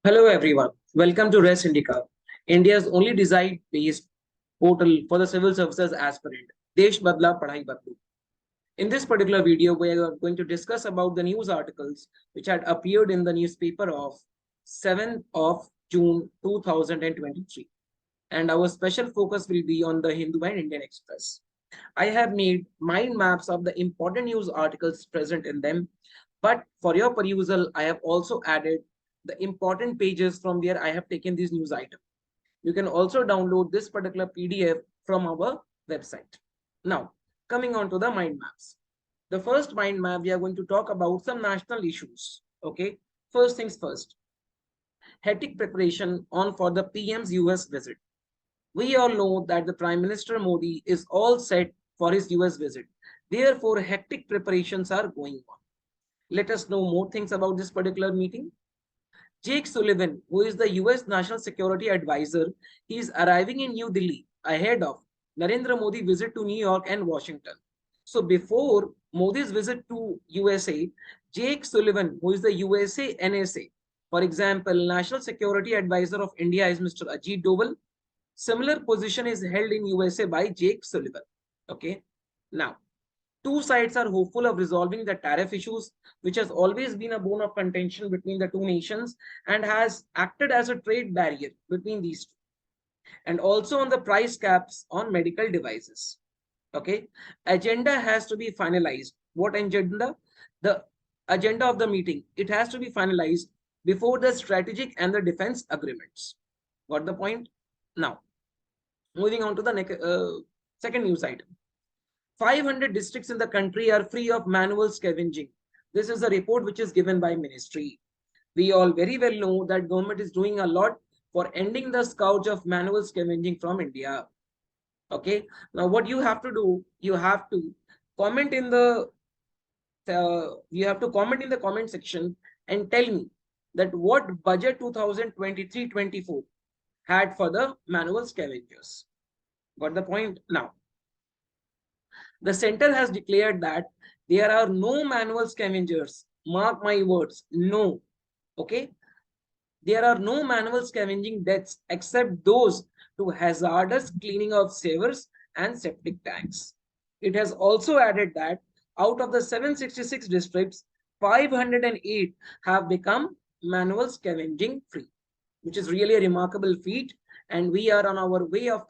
Hello everyone, welcome to RES INDICA, India's only design-based portal for the civil services aspirant. Desh Badla Padhai Badlu. In this particular video, we are going to discuss about the news articles which had appeared in the newspaper of 7th of June 2023. And our special focus will be on the Hindu and Indian Express. I have made mind maps of the important news articles present in them, but for your perusal, I have also added the important pages from where I have taken these news items. You can also download this particular PDF from our website. Now, coming on to the mind maps. The first mind map, we are going to talk about some national issues. Okay, first things first. Hectic preparation on for the PM's US visit. We all know that the Prime Minister Modi is all set for his US visit. Therefore, hectic preparations are going on. Let us know more things about this particular meeting. Jake Sullivan, who is the US National Security Advisor, he is arriving in New Delhi ahead of Narendra Modi visit to New York and Washington. So before Modi's visit to USA, Jake Sullivan, who is the USA NSA, for example, National Security Advisor of India is Mr. Ajit Doval. Similar position is held in USA by Jake Sullivan. Okay. Now, two sides are hopeful of resolving the tariff issues, which has always been a bone of contention between the two nations and has acted as a trade barrier between these two. And also on the price caps on medical devices. Okay. Agenda has to be finalized. What agenda? The agenda of the meeting. It has to be finalized before the strategic and the defense agreements. Got the point? Now, moving on to the second news item. 500 districts in the country are free of manual scavenging. This is a report which is given by ministry. We all very well know that government is doing a lot for ending the scourge of manual scavenging from India. Okay. Now, what you have to do, you have to comment in the comment section and tell me that what budget 2023-24 had for the manual scavengers. Got the point? Now, the center has declared that there are no manual scavengers. Mark my words, no. Okay. There are no manual scavenging deaths except those to hazardous cleaning of sewers and septic tanks. It has also added that out of the 766 districts, 508 have become manual scavenging free, which is really a remarkable feat. And we are on our way of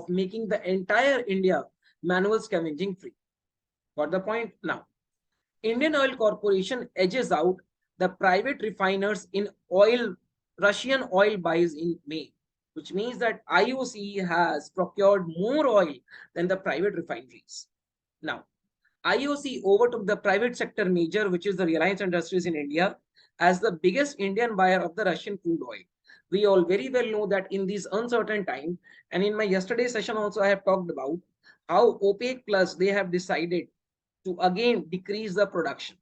making the entire India manual scavenging free. Got the point? Now, Indian Oil Corporation edges out the private refiners in Russian oil buys in May, which means that IOC has procured more oil than the private refineries. Now, IOC overtook the private sector major, which is the Reliance Industries in India, as the biggest Indian buyer of the Russian crude oil. We all very well know that in these uncertain times, and in my yesterday's session also I have talked about how OPEC Plus, they have decided to again decrease the production.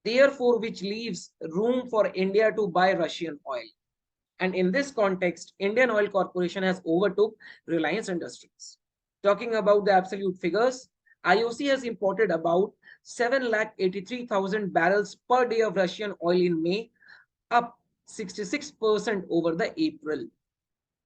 Therefore, which leaves room for India to buy Russian oil. And in this context, Indian Oil Corporation has overtook Reliance Industries. Talking about the absolute figures, IOC has imported about 783,000 barrels per day of Russian oil in May, up 66% over the April.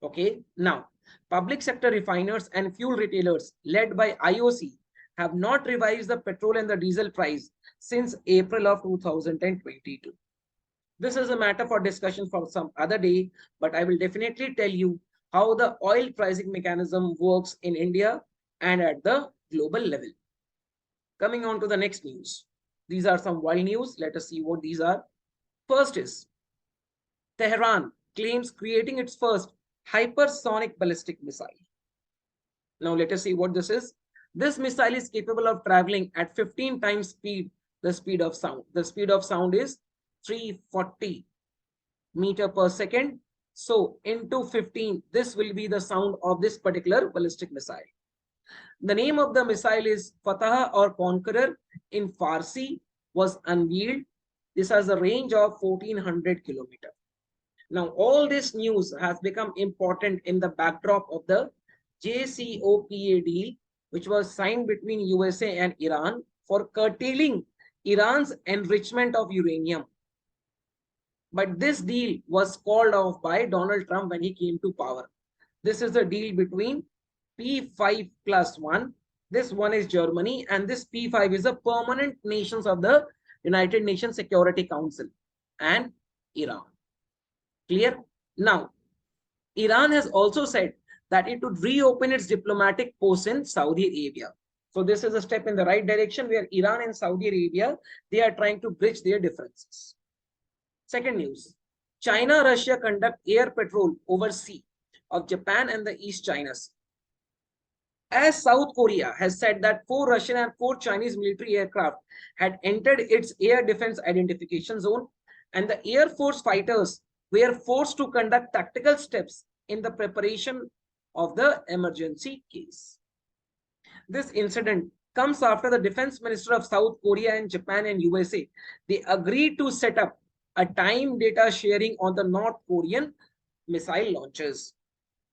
Okay, now, public sector refiners and fuel retailers led by IOC have not revised the petrol and the diesel price since April of 2022. This is a matter for discussion for some other day, but I will definitely tell you how the oil pricing mechanism works in India and at the global level. Coming on to the next news. These are some wild news. Let us see what these are. First is Tehran claims creating its first hypersonic ballistic missile. Now let us see what this is. This missile is capable of traveling at 15 times the speed of sound. The speed of sound is 340 meter per second. So into 15, this will be the sound of this particular ballistic missile. The name of the missile is Fatah or Conqueror in Farsi, was unveiled. This has a range of 1400 kilometers. Now, all this news has become important in the backdrop of the JCPOA deal, which was signed between USA and Iran for curtailing Iran's enrichment of uranium. But this deal was called off by Donald Trump when he came to power. This is the deal between P5+1. This one is Germany, and this P5 is the permanent nations of the United Nations Security Council and Iran. Clear? Now, Iran has also said that it would reopen its diplomatic posts in Saudi Arabia. So this is a step in the right direction where Iran and Saudi Arabia, they are trying to bridge their differences. Second news, China, Russia conduct air patrol over sea of Japan and the East China Sea. As South Korea has said that 4 Russian and 4 Chinese military aircraft had entered its air defense identification zone, and the Air Force fighters were forced to conduct tactical steps in the preparation of the emergency case. This incident comes after the defense minister of South Korea and Japan and USA, they agreed to set up a time data sharing on the North Korean missile launches.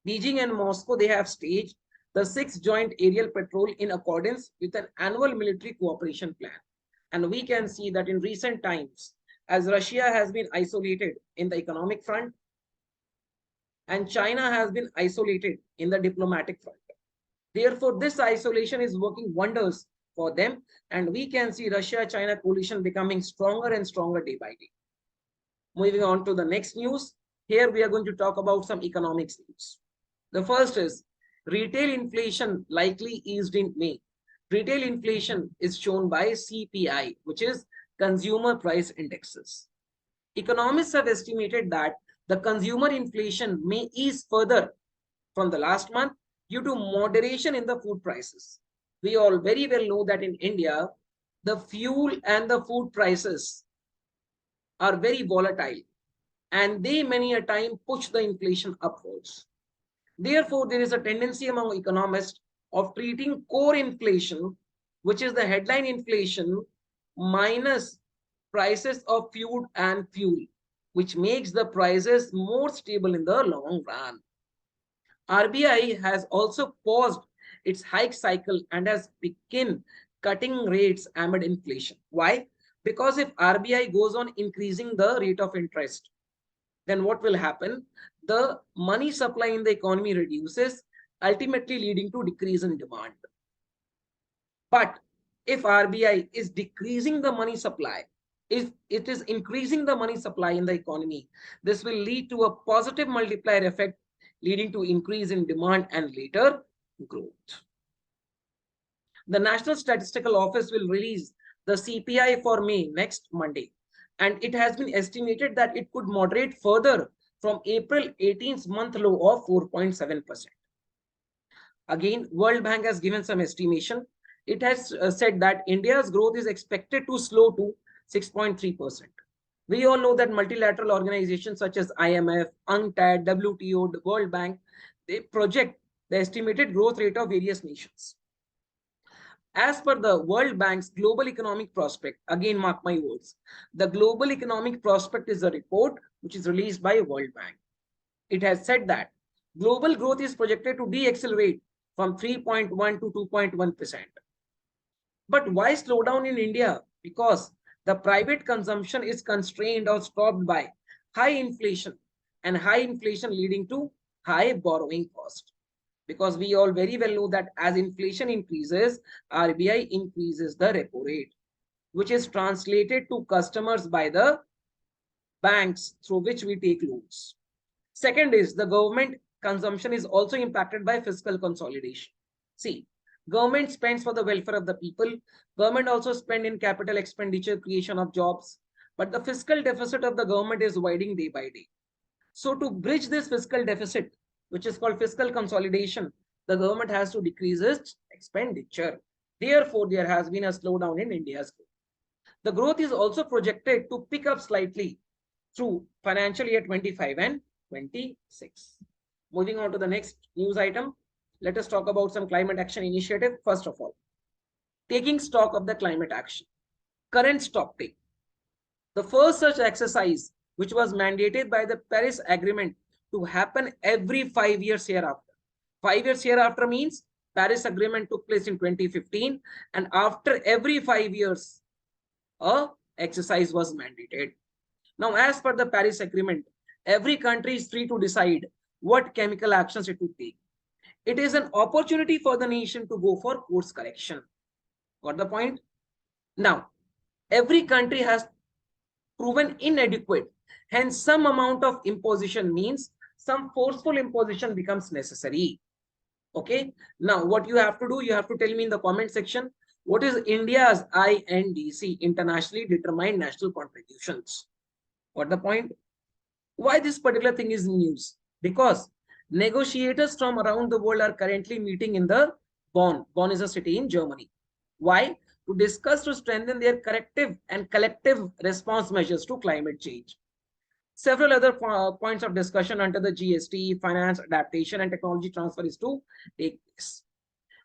Beijing and Moscow, they have staged the 6th joint aerial patrol in accordance with an annual military cooperation plan. And we can see that in recent times, as Russia has been isolated in the economic front and China has been isolated in the diplomatic front. Therefore, this isolation is working wonders for them, and we can see Russia-China coalition becoming stronger and stronger day by day. Moving on to the next news. Here we are going to talk about some economics news. The first is retail inflation likely eased in May. Retail inflation is shown by CPI, which is Consumer Price Indexes. Economists have estimated that the consumer inflation may ease further from the last month due to moderation in the food prices. We all very well know that in India, the fuel and the food prices are very volatile and they many a time push the inflation upwards. Therefore, there is a tendency among economists of treating core inflation, which is the headline inflation minus prices of food and fuel, which makes the prices more stable in the long run. RBI has also paused its hike cycle and has begun cutting rates amid inflation. Why? Because if RBI goes on increasing the rate of interest, then what will happen? The money supply in the economy reduces, ultimately leading to decrease in demand. But if RBI is decreasing the money supply, if it is increasing the money supply in the economy, this will lead to a positive multiplier effect, leading to increase in demand and later growth. The National Statistical Office will release the CPI for May next Monday, and it has been estimated that it could moderate further from April 18th month low of 4.7%. Again, World Bank has given some estimation. It has said that India's growth is expected to slow to 6.3%. We all know that multilateral organizations such as IMF, UNCTAD, WTO, the World Bank, they project the estimated growth rate of various nations. As per the World Bank's Global Economic Prospect, again mark my words, the Global Economic Prospect is a report which is released by World Bank. It has said that global growth is projected to de-accelerate from 3.1 to 2.1%. But why slow down in India? Because the private consumption is constrained or stopped by high inflation, and high inflation leading to high borrowing cost. Because we all very well know that as inflation increases, RBI increases the repo rate, which is translated to customers by the banks through which we take loans. Second is the government consumption is also impacted by fiscal consolidation. See, government spends for the welfare of the people. Government also spend in capital expenditure, creation of jobs. But the fiscal deficit of the government is widening day by day. So to bridge this fiscal deficit, which is called fiscal consolidation, the government has to decrease its expenditure. Therefore, there has been a slowdown in India's growth. The growth is also projected to pick up slightly through financial year 25 and 26. Moving on to the next news item, let us talk about some climate action initiative. First of all, taking stock of the climate action. Current stock take. The first such exercise, which was mandated by the Paris Agreement to happen every 5 years hereafter. 5 years hereafter means Paris Agreement took place in 2015, and after every 5 years, a exercise was mandated. Now, as per the Paris Agreement, every country is free to decide what chemical actions it would take. It is an opportunity for the nation to go for course correction. Got the point? Now, every country has proven inadequate. Hence, some amount of imposition means some forceful imposition becomes necessary. Okay. Now, what you have to do, you have to tell me in the comment section, what is India's INDC, internationally determined national contributions? What the point? Why this particular thing is news? Because negotiators from around the world are currently meeting in the Bonn. Bonn is a city in Germany. Why? To discuss to strengthen their corrective and collective response measures to climate change. Several other points of discussion under the GST, finance, adaptation, and technology transfer is to take place.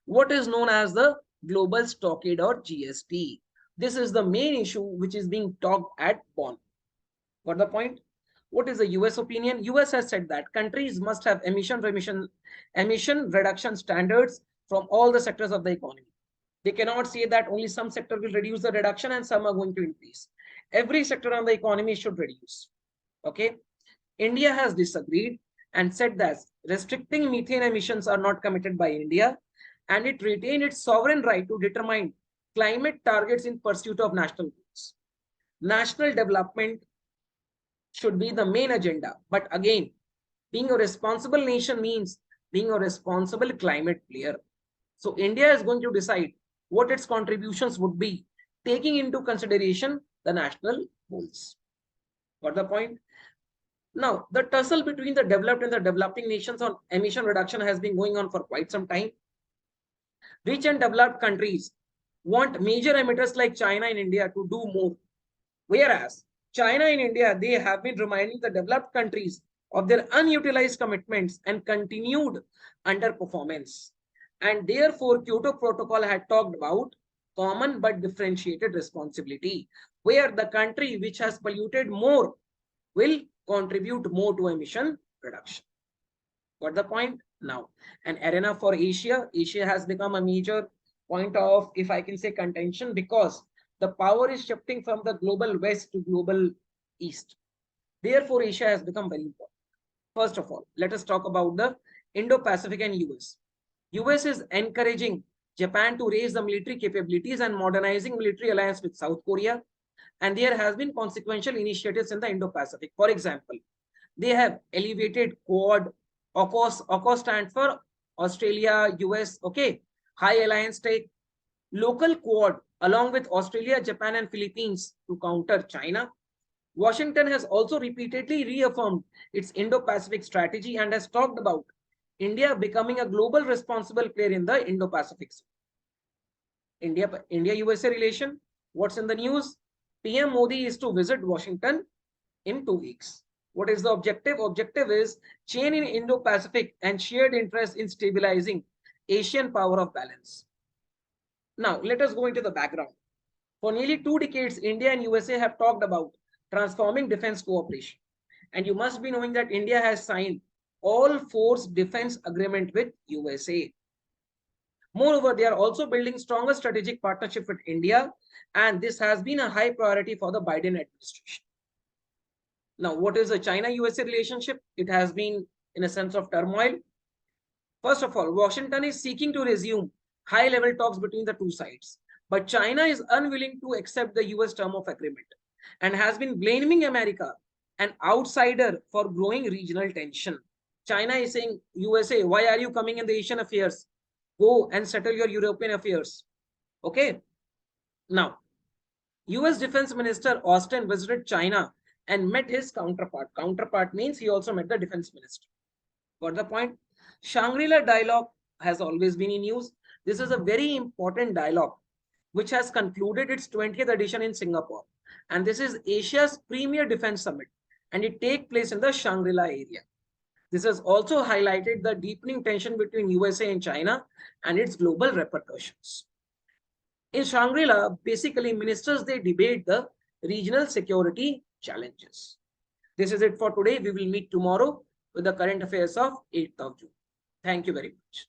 What is known as the global stockade or GST? This is the main issue which is being talked at Bonn. Got the point? What is the US opinion? US has said that countries must have emission reduction standards from all the sectors of the economy. They cannot say that only some sector will reduce the reduction and some are going to increase. Every sector on the economy should reduce. Okay. India has disagreed and said that restricting methane emissions are not committed by India, and it retained its sovereign right to determine climate targets in pursuit of national goals. National development should be the main agenda. But again, being a responsible nation means being a responsible climate player. So India is going to decide what its contributions would be, taking into consideration the national goals. Got the point? Now, the tussle between the developed and the developing nations on emission reduction has been going on for quite some time. Rich and developed countries want major emitters like China and India to do more, whereas China and India, they have been reminding the developed countries of their unutilized commitments and continued underperformance. And therefore, Kyoto Protocol had talked about common but differentiated responsibility, where the country which has polluted more will contribute more to emission reduction. Got the point? Now, an arena for Asia. Asia has become a major point of, if I can say, contention, because the power is shifting from the global west to global east. Therefore, Asia has become very important. First of all, let us talk about the Indo-Pacific and US. US is encouraging Japan to raise the military capabilities and modernizing military alliance with South Korea. And there has been consequential initiatives in the Indo-Pacific. For example, they have elevated Quad. AUKUS stands for Australia, US, okay. High alliance take local Quad along with Australia, Japan, and Philippines to counter China. Washington has also repeatedly reaffirmed its Indo-Pacific strategy and has talked about India becoming a global responsible player in the Indo-Pacific. India-USA relation, what's in the news? PM Modi is to visit Washington in 2 weeks. What is the objective? Objective is chain in Indo-Pacific and shared interest in stabilizing Asian power of balance. Now, let us go into the background. For nearly 2 decades, India and USA have talked about transforming defense cooperation. And you must be knowing that India has signed all force defense agreement with USA. Moreover, they are also building stronger strategic partnership with India, and this has been a high priority for the Biden administration. Now, what is the China-USA relationship? It has been in a sense of turmoil. First of all, Washington is seeking to resume high-level talks between the two sides, but China is unwilling to accept the US term of agreement and has been blaming America, an outsider, for growing regional tension. China is saying, USA, why are you coming in the Asian affairs? Go and settle your European affairs. Okay. Now, US Defense Minister Austin visited China and met his counterpart. Counterpart means he also met the defense minister. Got the point? Shangri-La dialogue has always been in use. This is a very important dialogue which has concluded its 20th edition in Singapore. And this is Asia's premier defense summit, and it takes place in the Shangri-La area. This has also highlighted the deepening tension between USA and China and its global repercussions. In Shangri-La, basically ministers, they debate the regional security challenges. This is it for today. We will meet tomorrow with the current affairs of 8th of June. Thank you very much.